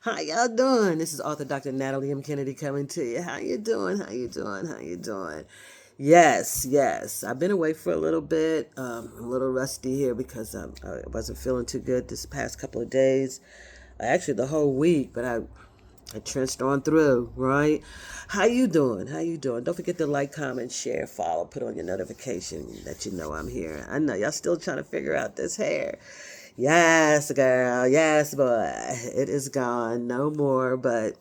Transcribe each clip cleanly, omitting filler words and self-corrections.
How y'all doing? This is author Dr. Natalie M. Kennedy coming to you. How you doing? How you doing? How you doing? Yes, yes. I've been away for a little bit. I'm a little rusty here because I wasn't feeling too good this past couple of days. Actually, the whole week, but I trenched on through, right? How you doing? How you doing? Don't forget to like, comment, share, follow, put on your notification that you know I'm here. I know y'all still trying to figure out this hair. Yes, girl. Yes, boy. It is gone. No more, but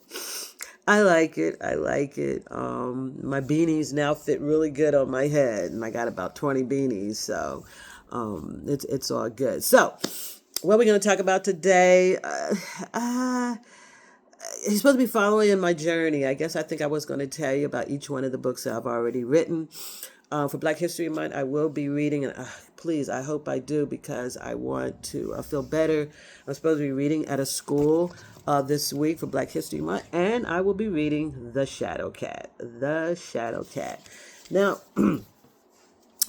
I like it. I like it. My beanies now fit really good on my head, and I got about 20 beanies, so it's all good. So, what are we going to talk about today? You're supposed to be following in my journey. I think I was going to tell you about each one of the books that I've already written. For Black History Month, I will be reading, and please, I hope I do because I want to feel better. I'm supposed to be reading at a school this week for Black History Month, and I will be reading The Shadow Cat. The Shadow Cat. Now,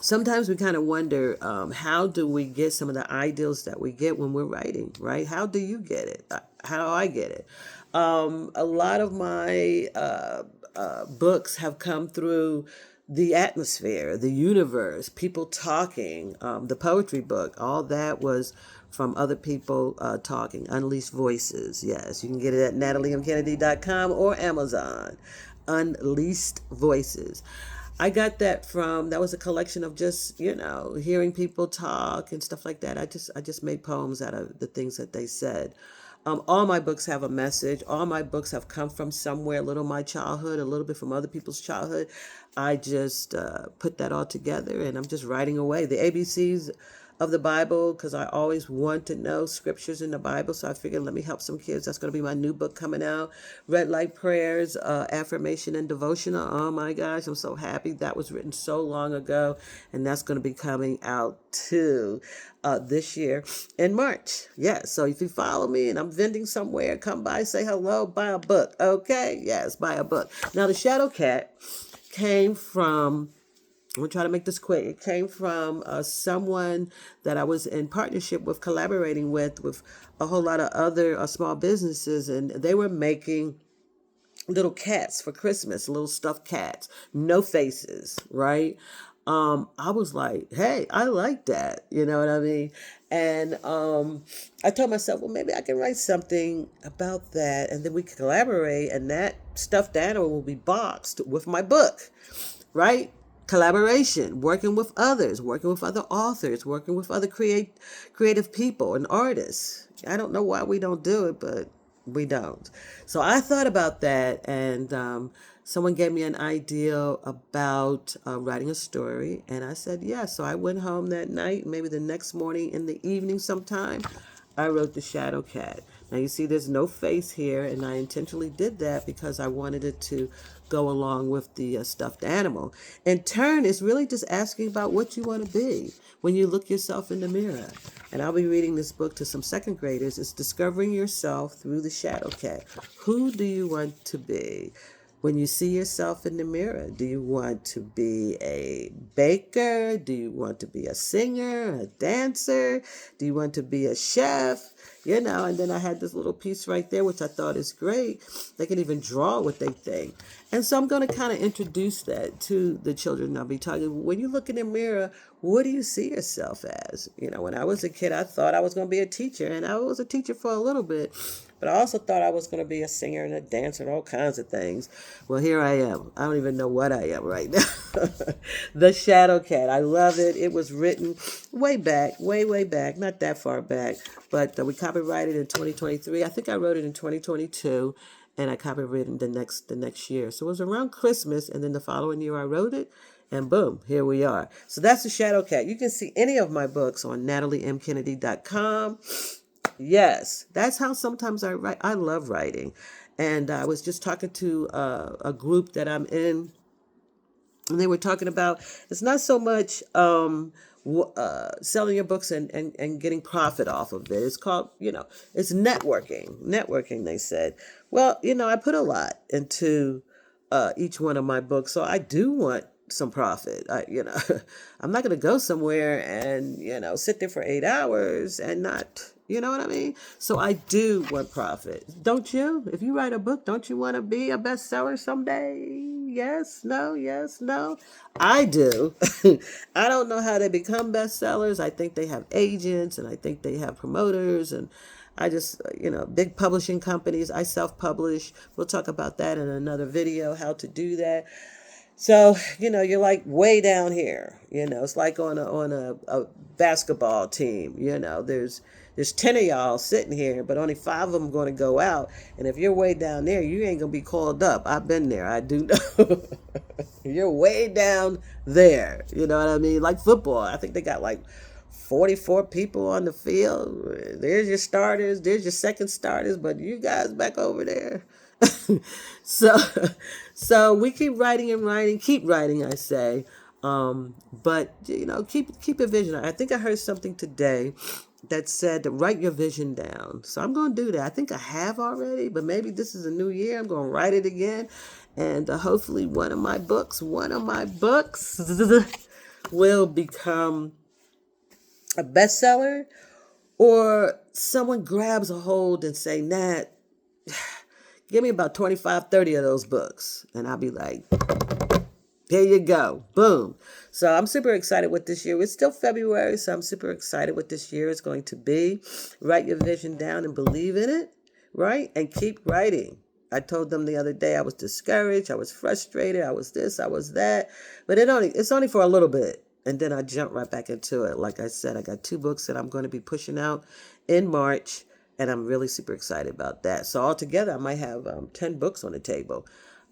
sometimes we kind of wonder how do we get some of the ideals that we get when we're writing, right? How do you get it? How do I get it? A lot of my books have come through the atmosphere, the universe, people talking, the poetry book, all that was from other people talking, Unleashed Voices. Yes, you can get it at nataliemkennedy.com or Amazon. Unleashed Voices. I got that was a collection of just, hearing people talk and stuff like that. I just made poems out of the things that they said. All my books have a message. All my books have come from somewhere, a little of my childhood, a little bit from other people's childhood. I just put that all together and I'm just writing away. The ABCs of the Bible, because I always want to know scriptures in the Bible. So I figured, let me help some kids. That's going to be my new book coming out. Red Light Prayers, Affirmation and Devotional. Oh my gosh, I'm so happy. That was written so long ago. And that's going to be coming out too this year in March. Yeah, so if you follow me and I'm vending somewhere, come by, say hello, buy a book. Okay? Yes, buy a book. Now, The Shadow Cat came from, I'm gonna try to make this quick. It came from someone that I was in partnership with, collaborating with a whole lot of other small businesses, and they were making little cats for Christmas, little stuffed cats, no faces, right? I was like, hey, I like that. You know what I mean? And I told myself, well, maybe I can write something about that, and then we can collaborate, and that stuffed animal will be boxed with my book, right? Collaboration, working with others, working with other authors, working with other creative people and artists. I don't know why we don't do it, but we don't. So I thought about that, and someone gave me an idea about writing a story, and I said yes. So I went home that night, maybe the next morning in the evening sometime, I wrote The Shadow Cat. Now you see there's no face here, and I intentionally did that because I wanted it to go along with the stuffed animal. In turn, it's really just asking about what you want to be when you look yourself in the mirror. And I'll be reading this book to some second graders. It's Discovering Yourself Through the Shadow Cat. Who do you want to be? When you see yourself in the mirror, do you want to be a baker? Do you want to be a singer, a dancer? Do you want to be a chef? And then I had this little piece right there, which I thought is great. They can even draw what they think. And so I'm going to kind of introduce that to the children. I'll be talking, when you look in the mirror, what do you see yourself as? When I was a kid, I thought I was going to be a teacher, and I was a teacher for a little bit. But I also thought I was going to be a singer and a dancer and all kinds of things. Well, here I am. I don't even know what I am right now. The Shadow Cat. I love it. It was written way back, way back, not that far back. But we copyrighted in 2023. I think I wrote it in 2022, and I copyrighted the next year. So it was around Christmas, and then the following year I wrote it. And boom, here we are. So that's The Shadow Cat. You can see any of my books on nataliemkennedy.com. Yes, that's how sometimes I write. I love writing. And I was just talking to a group that I'm in, and they were talking about it's not so much selling your books and getting profit off of it. It's called, it's networking. Networking, they said. Well, I put a lot into each one of my books. So I do want some profit. I'm not going to go somewhere and, sit there for 8 hours and not, you know what I mean? So I do want profit. Don't you? If you write a book, don't you want to be a bestseller someday? Yes, no, yes, no. I do. I don't know how they become bestsellers. I think they have agents and I think they have promoters and I just, big publishing companies. I self-publish. We'll talk about that in another video, how to do that. So, you're like way down here. It's like on a basketball team. There's 10 of y'all sitting here, but only 5 of them going to go out. And if you're way down there, you ain't going to be called up. I've been there. I do know. You're way down there. You know what I mean? Like football. I think they got like 44 people on the field. There's your starters. There's your second starters. But you guys back over there. so so we keep writing and writing, keep writing, I say. But keep a vision. I think I heard something today that said to write your vision down. So I'm going to do that. I think I have already, but maybe this is a new year. I'm going to write it again. And hopefully one of my books will become a bestseller, or someone grabs a hold and say, Nat, give me about 25, 30 of those books. And I'll be like, here you go. Boom. So I'm super excited with this year. It's still February, so I'm super excited what this year is going to be. Write your vision down and believe in it, right? And keep writing. I told them the other day I was discouraged, I was frustrated, I was this, I was that. But it's only for a little bit. And then I jump right back into it. Like I said, I got 2 books that I'm going to be pushing out in March. And I'm really super excited about that. So altogether, I might have 10 books on the table.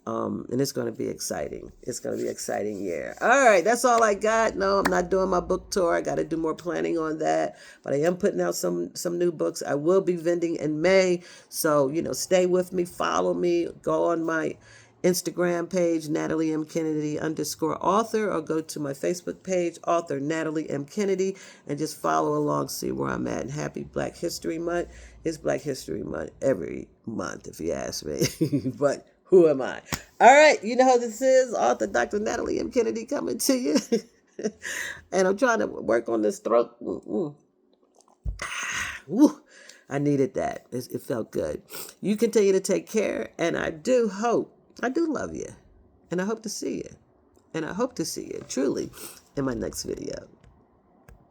And it's going to be exciting. It's going to be an exciting year. All right, that's all I got. No, I'm not doing my book tour. I got to do more planning on that. But I am putting out some new books. I will be vending in May. So, stay with me, follow me, go on my Instagram page, Natalie M. Kennedy _author, or go to my Facebook page, author Natalie M. Kennedy, and just follow along, see where I'm at. And happy Black History Month. It's Black History Month every month, if you ask me. But who am I? All right, you know who this is, author Dr. Natalie M. Kennedy coming to you. And I'm trying to work on this throat. Woo. I needed that. It felt good. You continue to take care, and I do love you. And I hope to see you. And I hope to see you truly in my next video.